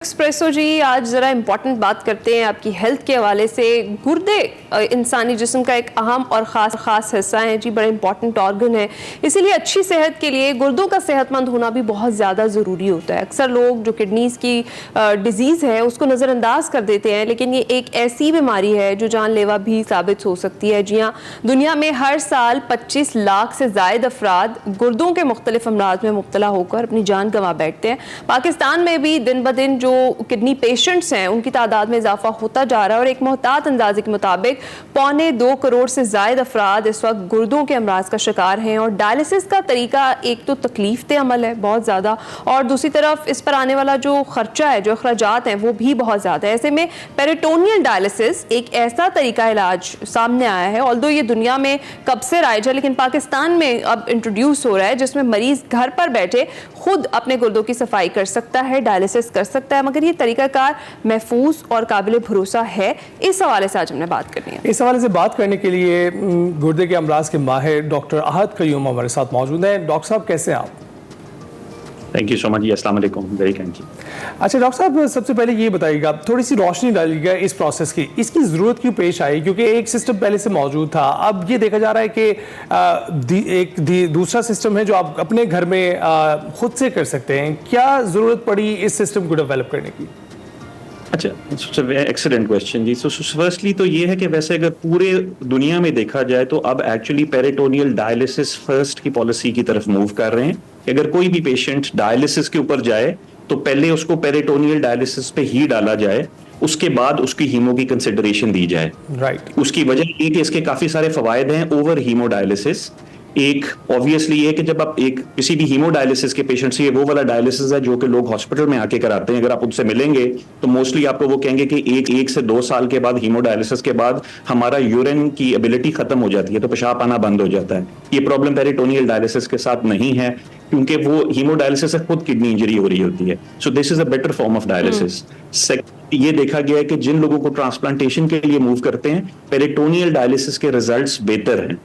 Espresso जी, आज ज़रा important बात करते हैं आपकी हेल्थ के हवाले से। गुर्दे इंसानी जिस्म का एक अहम और ख़ास हिस्सा है जी, बड़ा इम्पॉर्टेंट ऑर्गन है। इसीलिए अच्छी सेहत के लिए गुर्दों का सेहतमंद होना भी बहुत ज़्यादा ज़रूरी होता है। अक्सर लोग जो किडनीज़ की डिज़ीज़ है उसको नज़रअंदाज कर देते हैं, लेकिन ये एक ऐसी बीमारी है जो जानलेवा भी साबित हो सकती है। जी हाँ, दुनिया में हर साल 25 लाख से ज़ायद अफराद गुर्दों के मुख्तलिफ अमराज में मुब्तला होकर अपनी जान गंवा बैठते हैं। पाकिस्तान में भी दिन ब दिन जो किडनी पेशेंट्स हैं उनकी तादाद में इजाफा होता जा रहा है और एक मोहतात अंदाजे के मुताबिक 1.25 करोड़ से ज़ायद अफराद इस वक्त गुर्दों के अमराज का शिकार हैं। और डायलिसिस का तरीका एक तो तकलीफ दे अमल है बहुत ज़्यादा, और दूसरी तरफ इस पर आने वाला जो खर्चा है, जो अखराजात हैं, वो भी बहुत ज़्यादा है। ऐसे में पेरिटोनियल डायलिसिस एक ऐसा तरीका इलाज सामने आया है, ऑल्दो ये दुनिया में कब से राइज है, लेकिन पाकिस्तान में अब इंट्रोड्यूस हो रहा है, जिसमें मरीज घर पर बैठे खुद अपने गुर्दों की सफाई कर सकता है, डायलिसिस कर सकता है। मगर ये तरीकाकार महफूज और काबिल भरोसा है? इस हवाले से आज हमने बात करनी है। इस हवाले से बात करने के लिए गुर्दे के अमराज के माहिर डॉक्टर अहद कयूम हमारे साथ मौजूद हैं। डॉक्टर साहब, कैसे हैं आप? Thank you so much. अस्सलाम वालेकुम। Very thank you. अच्छा डॉक्टर साहब, सबसे पहले ये बताइएगा, थोड़ी सी रोशनी डालिएगा इस प्रोसेस की, इसकी ज़रूरत क्यों पेश आई? क्योंकि एक सिस्टम पहले से मौजूद था, अब ये देखा जा रहा है कि दूसरा सिस्टम है जो आप अपने घर में खुद से कर सकते हैं। क्या ज़रूरत पड़ी इस सिस्टम को डेवलप करने की? अच्छा, एक्सीलेंट क्वेश्चन जी। सो फर्स्टली तो ये है कि वैसे अगर पूरे दुनिया में देखा जाए तो अब एक्चुअली पेरिटोनियल डायलिसिस फर्स्ट की पॉलिसी की तरफ मूव कर रहे हैं कि अगर कोई भी पेशेंट डायलिसिस के ऊपर जाए तो पहले उसको पेरिटोनियल डायलिसिस पे ही डाला जाए, उसके बाद उसकी हीमो की कंसिडरेशन दी जाए। राइट। उसकी वजह ये कि इसके काफी सारे फवायद हैं ओवर हीमोडायलिसिस। एक ऑब्वियसली ये कि जब आप एक किसी भी हीमोडायलिसिस के पेशेंट से, ये वो वाला डायलिसिस है जो कि लोग हॉस्पिटल में आके कराते हैं, अगर आप उनसे मिलेंगे तो मोस्टली आपको वो कहेंगे कि एक से 2 साल के बाद हीमोडायलिसिस के बाद हमारा यूरिन की एबिलिटी खत्म हो जाती है, तो पेशाब आना बंद हो जाता है। ये प्रॉब्लम पेरिटोनियल डायलिसिस के साथ नहीं है, क्योंकि वो हीमोडायलिसिस से खुद किडनी इंजरी हो रही होती है। So this is a better form of dialysis. ये देखा गया है कि जिन लोगों को ट्रांसप्लांटेशन के लिए मूव करते हैं, पेरिटोनियल डायलिसिस के रिजल्ट्स बेहतर हैं।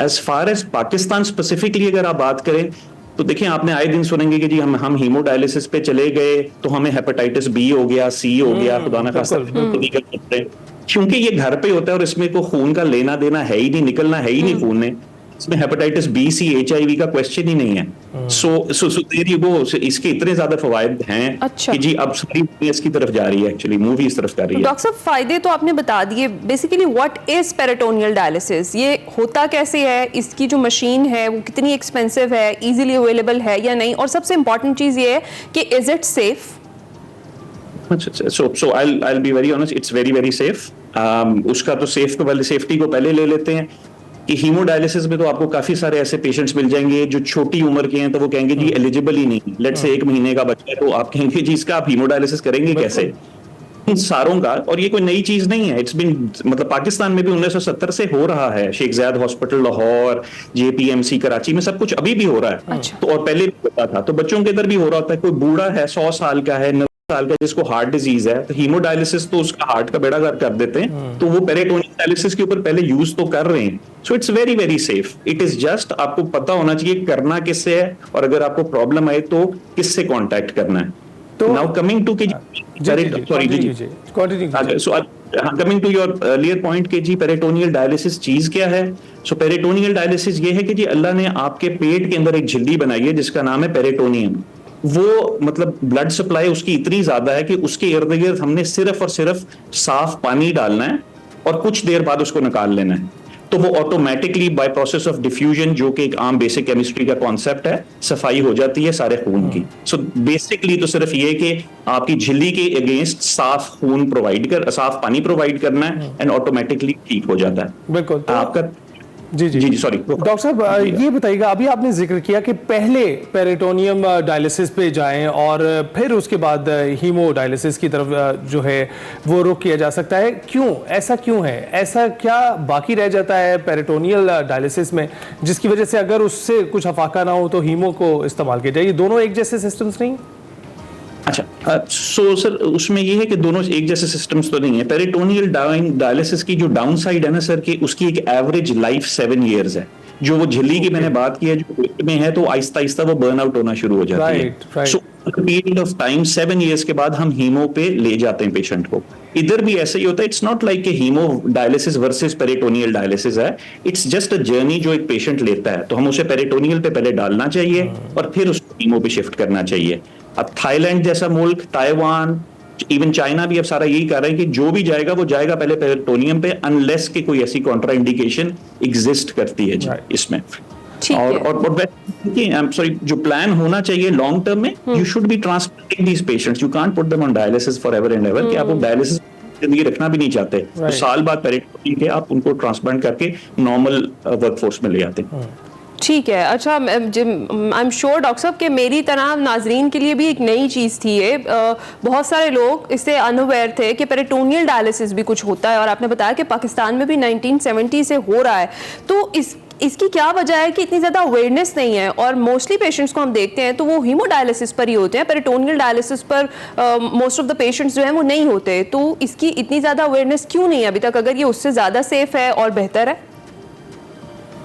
As far as Pakistan specifically अगर आप बात करें तो देखिए, आपने आए दिन सुनेंगे कि जी हम हीमोडायलिसिस पे चले गए तो हमें हेपेटाइटिस बी हो गया, सी हो गया, खुदा ना खास्ता, क्योंकि ये घर पे होता है और इसमें कोई खून का लेना देना है ही नहीं, निकलना है ही नहीं खून ने। इसमें हेपेटाइटिस बी, सी, HIV का क्वेश्चन ही नहीं है। सो इसके इतने ज्यादा फवायद हैं। अच्छा। कि जी अब सारी दुनिया इसकी तरफ जा रही है, एक्चुअली मूवी इस तरफ जा रही है। डॉक्टर साहब, फायदे तो आपने बता दिए। Basically what is peritoneal dialysis? ये होता कैसे है? इसकी जो मशीन है वो कितनी एक्सपेंसिव है? इजीली अवेलेबल है या नहीं? और सबसे इंपॉर्टेंट चीज ये है कि is it safe? So I'll be very honest, it's very very safe. उसका तो सेफ्टी को पहले ले लेते हैं कि हीमोडायलिसिस में तो आपको काफी सारे ऐसे पेशेंट्स मिल जाएंगे जो छोटी उम्र के हैं, तो वो कहेंगे जी एलिजिबल ही नहीं। लेट्स से 1 महीने का बच्चा है तो आप कहेंगे जी इसका आप हीमोडायलिसिस करेंगे कैसे? इन सारों का, और ये कोई नई चीज नहीं है, इट्स बिन मतलब पाकिस्तान में भी 1970 से हो रहा है। शेख ज़ायद हॉस्पिटल लाहौर, JPMC कराची में सब कुछ अभी भी हो रहा है। अच्छा। तो और पहले भी होता था, तो बच्चों के इधर भी हो रहा होता है। कोई बूढ़ा है, 100 साल का है, 90 साल का, जिसको हार्ट डिजीज है, तो हीमोडायलिसिस तो उसका हार्ट का बेड़ा गर्क कर देते हैं, तो वो पेरिटोनियल डायलिसिस के ऊपर पहले यूज तो कर रहे हैं। So it's very very safe. It is just आपको पता होना चाहिए करना किससे है, और अगर आपको प्रॉब्लम आए तो किससे कांटेक्ट करना है। तो now coming to coming to your earlier point के जी पेरिटोनियल डायलिसिस चीज क्या है? सो पेरिटोनियल डायलिसिस ये है कि जी अल्लाह ने आपके पेट के अंदर एक झिल्ली बनाई है जिसका नाम है पेरिटोनियम। वो मतलब ब्लड सप्लाई उसकी इतनी ज्यादा है कि उसके इर्द गिर्द हमने सिर्फ और सिर्फ साफ पानी डालना है और कुछ देर बाद उसको निकाल लेना है, तो वो automatically by process of diffusion, जो कि एक आम बेसिक केमिस्ट्री का कॉन्सेप्ट है, सफाई हो जाती है सारे खून की। सो बेसिकली तो सिर्फ ये कि आपकी झिल्ली के अगेंस्ट साफ पानी प्रोवाइड करना है एंड ऑटोमेटिकली ठीक हो जाता है। बिल्कुल। तो आपका जी सॉरी डॉक्टर साहब, ये बताइएगा, अभी आपने जिक्र किया कि पहले पेरिटोनियम डायलिसिस पे जाएं और फिर उसके बाद हीमो डायलिसिस की तरफ जो है वो रुख किया जा सकता है। क्यों ऐसा क्यों है? ऐसा क्या बाकी रह जाता है पेरिटोनियल डायलिसिस में जिसकी वजह से अगर उससे कुछ अफाका ना हो तो हीमो को इस्तेमाल किया जाए? ये दोनों एक जैसे सिस्टम्स नहीं? अच्छा, सो सर उसमें ये है कि दोनों एक जैसे सिस्टम्स तो नहीं है। पेरिटोनियल डायलिसिस की जो डाउन साइड है ना सर, कि उसकी एक एवरेज लाइफ 7 years है। जो वो झिल्ली की मैंने बात की है, जो पेट में है, तो आहिस्ता आहिस्ता वो बर्न आउट होना शुरू हो जाती है। So period of time 7 years के बाद हम हीमो पे ले जाते हैं पेशेंट को। इधर भी ऐसा ही होता है। It's not like haemodialysis versus peritoneal dialysis है। इट्स जस्ट अ जर्नी जो एक पेशेंट लेता है, तो हम उसे पेरिटोनियल पे पहले डालना चाहिए और फिर उसको हीमो पे शिफ्ट करना चाहिए। अब थाईलैंड जैसा मुल्क, ताइवान, इवन चाइना भी अब सारा यही कर रहे हैं कि जो भी जाएगा वो जाएगा पहले पेरिटोनियम पे, अनलेस कि कोई ऐसी कॉन्ट्राइंडिकेशन एग्जिस्ट करती है इसमें। ठीक है। और सॉरी, जो प्लान होना चाहिए लॉन्ग टर्म में, you should be transplanting these patients, you can't put them on dialysis for ever and ever, कि आप वो डायलिसिस जिंदगी रखना भी नहीं चाहते, तो साल बाद पेरिटोनियम के आप उनको ट्रांसप्लांट करके नॉर्मल वर्कफोर्स में ले आते हैं। ठीक है। अच्छा, आई एम श्योर डॉक्टर साहब कि मेरी तरह नाजरीन के लिए भी एक नई चीज़ थी ये। बहुत सारे लोग इससे अनअवेयर थे कि पेरिटोनियल डायलिसिस भी कुछ होता है, और आपने बताया कि पाकिस्तान में भी 1970 से हो रहा है। तो इसकी क्या वजह है कि इतनी ज़्यादा अवेयरनेस नहीं है, और मोस्टली पेशेंट्स को हम देखते हैं तो वो हीमोडायलिसिस पर ही होते हैं, पेरिटोनियल डायलिसिस पर मोस्ट ऑफ द पेशेंट्स जो हैं वो नहीं होते। तो इसकी इतनी ज़्यादा अवेयरनेस क्यों नहीं है अभी तक, अगर ये उससे ज़्यादा सेफ है और बेहतर है?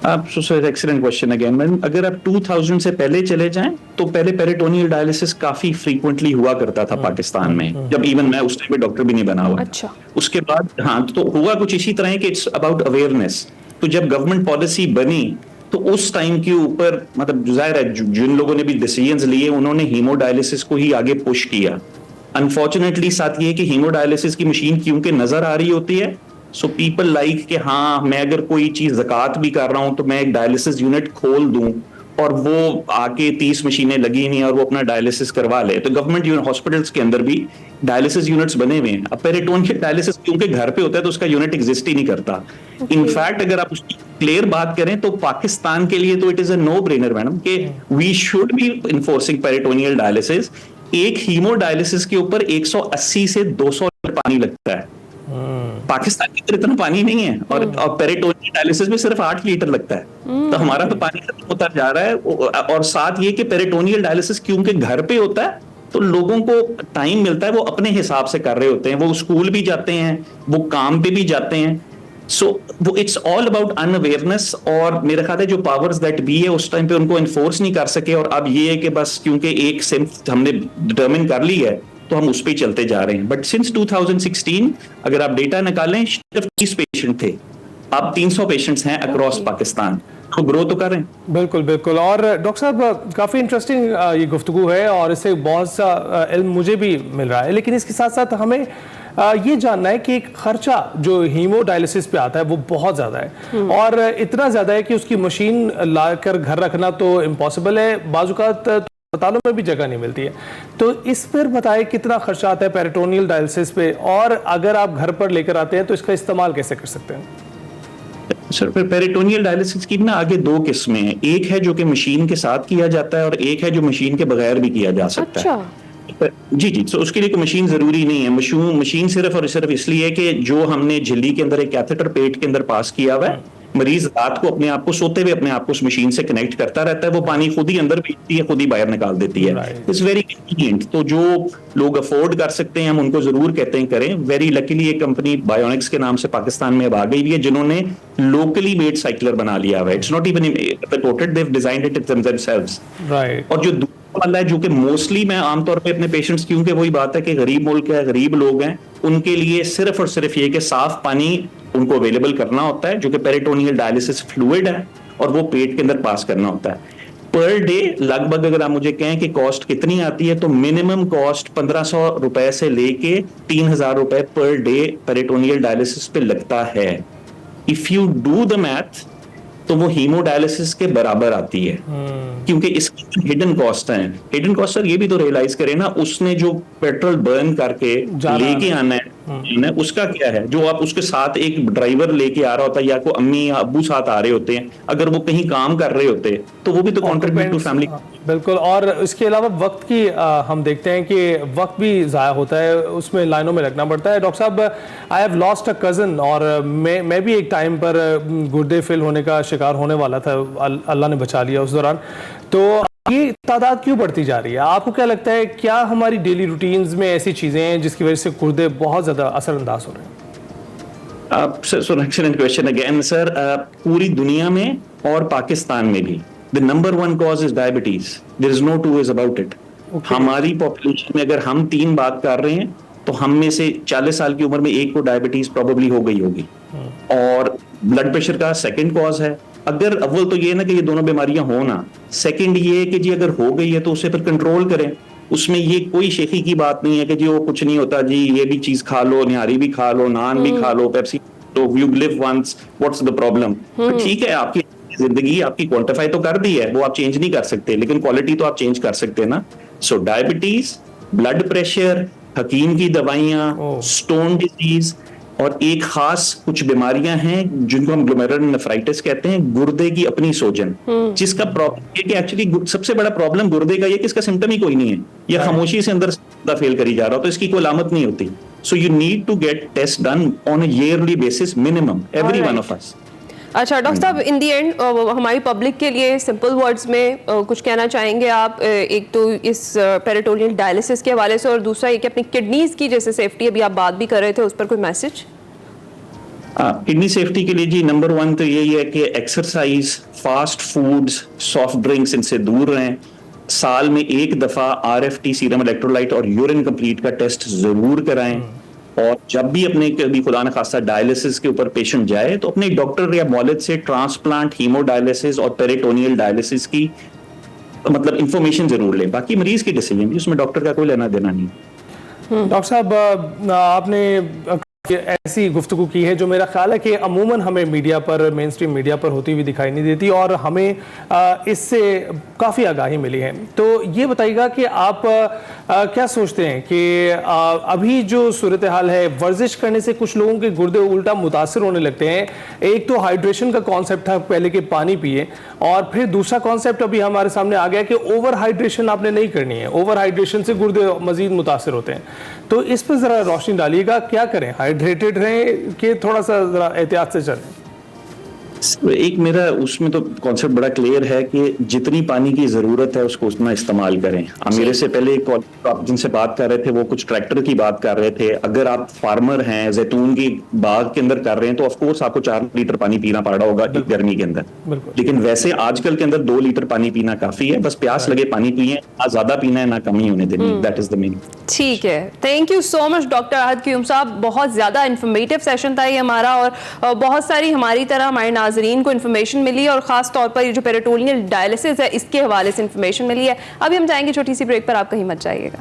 आप एक्सीलेंट क्वेश्चन अगेन मैम। अगर आप 2000 से पहले चले जाएं तो पहले पेरिटोनियल डायलिसिस काफी फ्रीक्वेंटली हुआ करता था पाकिस्तान में, जब इवन मैं उस टाइम पे डॉक्टर भी नहीं बना हुआ। अच्छा। उसके बाद हाँ, तो हुआ कुछ इसी तरह कि इट्स अबाउट अवेयरनेस। तो जब गवर्नमेंट पॉलिसी बनी तो उस टाइम के ऊपर, मतलब जाहिर है जिन लोगों ने भी डिसीजंस लिए उन्होंने हीमोडायलिसिस को ही आगे पुश किया। अनफॉर्चुनेटली साथ ये कि हीमोडायलिसिस की मशीन क्योंकि नजर आ रही होती है, सो पीपल लाइक कि हाँ, मैं अगर कोई चीज ज़कात भी कर रहा हूं तो मैं एक डायलिसिस यूनिट खोल दूं और वो आके 30 मशीनें लगी नहीं और वो अपना डायलिसिस करवा ले। तो गवर्नमेंट हॉस्पिटल्स के अंदर भी डायलिसिस यूनिट्स बने हुए हैं। अब पेरिटोनियल डायलिसिस क्योंकि घर पे होता है तो उसका यूनिट एग्जिस्ट ही नहीं करता। इनफैक्ट अगर आप उसकी क्लियर बात करें तो पाकिस्तान के लिए तो it is a no brainer madam कि we should be enforcing peritoneal dialysis. एक हीमो डायलिसिस के ऊपर 180 से 200 लीटर पानी लगता है। पाकिस्तान के अंदर इतना पानी नहीं है, और पेरिटोनियल डायलिसिस में सिर्फ 8 लीटर लगता है। तो हमारा तो पानी खत्म होता जा रहा है। और साथ ये कि पेरिटोनियल डायलिसिस क्योंकि घर पे होता है तो लोगों को टाइम मिलता है, वो अपने हिसाब से कर रहे होते हैं, वो स्कूल भी जाते हैं, वो काम पे भी जाते हैं। सो वो इट्स ऑल अबाउट अनअवेयरनेस। और मेरा ख्याल है जो पावर्स दैट बी है उस टाइम पे उनको इन्फोर्स नहीं कर सके, और अब ये है कि बस क्योंकि एक सिम्फ हमने डिटरमिन कर ली है तो हम उस पर चलते जा रहे हैं। बट सिंस 2016 अगर आप डेटा निकालें, सिर्फ 30 पेशेंट थे, अब 300 पेशेंट्स हैं अक्रॉस पाकिस्तान। तो ग्रो तो कर रहे हैं। बिल्कुल बिल्कुल। और डॉक्टर साहब, काफ़ी इंटरेस्टिंग ये गुफ्तगू है और इससे बहुत सा इल्म मुझे भी मिल रहा है, लेकिन इसके साथ साथ हमें ये जानना है कि एक खर्चा जो हीमोडायलिसिस पे आता है वो बहुत ज़्यादा है, और इतना ज़्यादा है कि उसकी मशीन लाकर घर रखना तो इम्पॉसिबल है, बाज़-औक़ात अस्पतालों में भी जगह नहीं मिलती है। तो इस पर बताएं कितना खर्चा आता है पेरिटोनियल डायलिसिस पे, और अगर आप घर पर लेकर आते हैं तो इसका इस्तेमाल कैसे कर सकते हैं? सर, पेरिटोनियल डायलिसिस की ना आगे 2 किस्में हैं। एक है जो कि मशीन के साथ किया जाता है और एक है जो मशीन के बगैर भी किया जा सकता है। जी जी। तो उसके लिए कोई मशीन जरूरी नहीं है। मशीन सिर्फ और सिर्फ इसलिए कि जो हमने झिल्ली के अंदर एक कैथेटर पेट के अंदर पास किया हुआ है, मरीज रात को अपने आप को सोते हुए अपने आप को उस मशीन से कनेक्ट करता रहता है, वो पानी खुद ही अंदर भेजती है, खुद ही बाहर निकाल देती है। It's very convenient. तो जो लोग अफोर्ड कर सकते हैं हम उनको जरूर कहते हैं करें। वेरी लकीली एक कंपनी बायोनिक्स के नाम से पाकिस्तान में अब आ गई है जिन्होंने लोकली मेड साइक्लर बना लिया हुआ है। It's not even imported, they have designed it themselves. और जो वाला है जो कि मोस्टली मैं आमतौर पे अपने पेशेंट्स, क्योंकि वही बात है कि गरीब मुल्क है, गरीब लोग हैं, उनके लिए सिर्फ और सिर्फ ये कि साफ पानी उनको अवेलेबल करना होता है, जो कि पेरिटोनियल डायलिसिस फ्लूइड है, और वो पेट के अंदर पास करना होता है। पर डे लगभग अगर आप मुझे कहें कि कॉस्ट कितनी आती है, तो मिनिमम कॉस्ट 1500 रुपए से लेके 3000 रुपए पर डे पेरिटोनियल डायलिसिस पे लगता है। If you do the math तो वो हीमोडायलिसिस के बराबर आती है, क्योंकि इसकी हिडन कॉस्ट है। हिडन कॉस्ट सर ये भी तो रियलाइज करें ना, उसने जो पेट्रोल बर्न करके लेके आना है उसका क्या है, जो आप उसके साथ एक ड्राइवर लेके आ रहा होता है या कोई अम्मी या अब्बू साथ आ रहे होते हैं, अगर वो कहीं काम कर रहे होते तो वो भी तो कॉन्ट्रीब्यूट टू फैमिली। बिल्कुल। और इसके अलावा वक्त की हम देखते हैं कि वक्त भी ज़ाया होता है, उसमें लाइनों में लगना पड़ता है। डॉक्टर साहब, I have lost a cousin, और मैं भी एक टाइम पर गुर्दे फेल होने का शिकार होने वाला था, अल्लाह ने बचा लिया उस दौरान। तो ये तादाद क्यों बढ़ती जा रही है? आपको क्या लगता है, क्या हमारी डेली रूटीन्स में ऐसी चीज़ें हैं जिसकी वजह से गुर्दे बहुत ज़्यादा असरअंदाज हो रहे हैं? Excellent question again sir. पूरी दुनिया में और पाकिस्तान में भी the number one cause is diabetes. There is no two ways about it. हमारी पॉपुलेशन में अगर हम 3 बात कर रहे हैं तो हम में से 40 साल की उम्र में एक को डायबिटीज प्रोबेबली हो गई होगी। और ब्लड प्रेशर का सेकंड कॉज है। अगर अव्वल तो ये ना कि ये दोनों बीमारियां हो ना, सेकंड ये कि जी अगर हो गई है तो उसे फिर कंट्रोल करें। उसमें ये कोई शेखी की बात नहीं है कि जी वो कुछ नहीं होता जी, ये भी चीज खा लो, निहारी भी खा लो, नान भी खा लो, पेप्सी, तो you live once, what's the problem. तो ठीक है, आपकी जिंदगी आपकी क्वांटिफाई तो कर दी है, वो आप चेंज नहीं कर सकते, लेकिन क्वालिटी तो आप चेंज कर सकते हैं ना। सो डायबिटीज, ब्लड प्रेशर, हकीम की दवाइयां, स्टोन डिजीज, और एक खास कुछ बीमारियां हैं जिनको हम ग्लोमेरुलर नेफ्राइटिस कहते हैं, गुर्दे की अपनी सोजन, जिसका प्रॉब्लम है कि एक्चुअली सबसे बड़ा प्रॉब्लम गुर्दे का ये कि इसका सिम्टम ही कोई नहीं है, या खामोशी से अंदर फेल करी जा रहा हो, तो इसकी कोई अलामत नहीं होती। So you need to get test done on a yearly basis minimum, every one of us. अच्छा डॉक्टर साहब, इन दी एंड हमारी पब्लिक के लिए सिंपल वर्ड्स में कुछ कहना चाहेंगे आप? एक तो इस पेरिटोनियल डायलिसिस के हवाले से, और दूसरा ये कि अपनी किडनीज की जैसे सेफ्टी अभी आप बात भी कर रहे थे, उस पर कोई मैसेज? किडनी सेफ्टी के लिए जी नंबर 1 तो यही है कि exercise, fast foods, soft drinks, इनसे दूर रहें। साल में एक दफा RFT सीरम इलेक्ट्रोलाइट और यूरिन कंप्लीट का टेस्ट जरूर कराएं। और जब भी अपने कभी खुदा न खास्ता डायलिसिस के ऊपर पेशेंट जाए तो अपने डॉक्टर या मौलिद से ट्रांसप्लांट, हीमोडायलिसिस और पेरिटोनियल डायलिसिस की मतलब इंफॉर्मेशन जरूर लें। बाकी मरीज की डिसीजन, उसमें डॉक्टर का कोई लेना देना नहीं। डॉक्टर साहब, आपने ऐसी गुफ्तगू की है जो मेरा ख्याल है कि अमूमन हमें मीडिया पर, मेन स्ट्रीम मीडिया पर होती हुई दिखाई नहीं देती, और हमें इससे काफ़ी आगाही मिली है। तो ये बताइएगा कि आप क्या सोचते हैं कि अभी जो सूरत हाल है, वर्जिश करने से कुछ लोगों के गुर्दे उल्टा मुतासर होने लगते हैं। एक तो हाइड्रेशन का कॉन्सेप्ट था पहले कि पानी पिए, और फिर दूसरा कॉन्सेप्ट अभी हमारे सामने आ गया कि ओवर हाइड्रेशन आपने नहीं करनी है, ओवर हाइड्रेशन से गुर्दे मजीद मुतासर होते हैं। तो इस पर ज़रा रोशनी डालिएगा, क्या करें? हाइड्रेटेड रहें कि थोड़ा सा ज़रा एहतियात से चलें? एक मेरा उसमें तो कॉन्सेप्ट बड़ा क्लियर है कि जितनी पानी की जरूरत है उसको उतना इस्तेमाल करें। मेरे से पहले आप जिनसे बात कर रहे थे वो कुछ ट्रैक्टर की बात कर रहे थे। अगर आप फार्मर हैं, जैतून की बाग के अंदर कर रहे हैं, तो ऑफकोर्स आपको 4 लीटर पानी पीना पड़ रहा होगा गर्मी के अंदर, लेकिन वैसे आजकल के अंदर 2 लीटर पानी पीना काफी है। बस प्यास लगे पानी पिए, ना ज्यादा पीना है ना कमी होने देनी। That is the mean. ठीक है, thank you so much doctor Ahad Qayyum साहब। बहुत ज्यादा इन्फॉर्मेटिव सेशन था ये हमारा, और बहुत सारी हमारी तरह हमारे नाजरीन को इन्फॉर्मेशन मिली, और खास तौर पर ये जो पेरिटोनियल डायलिसिस है इसके हवाले से इन्फॉर्मेशन मिली है। अभी हम जाएंगे छोटी सी ब्रेक पर, आप कहीं मत जाइएगा।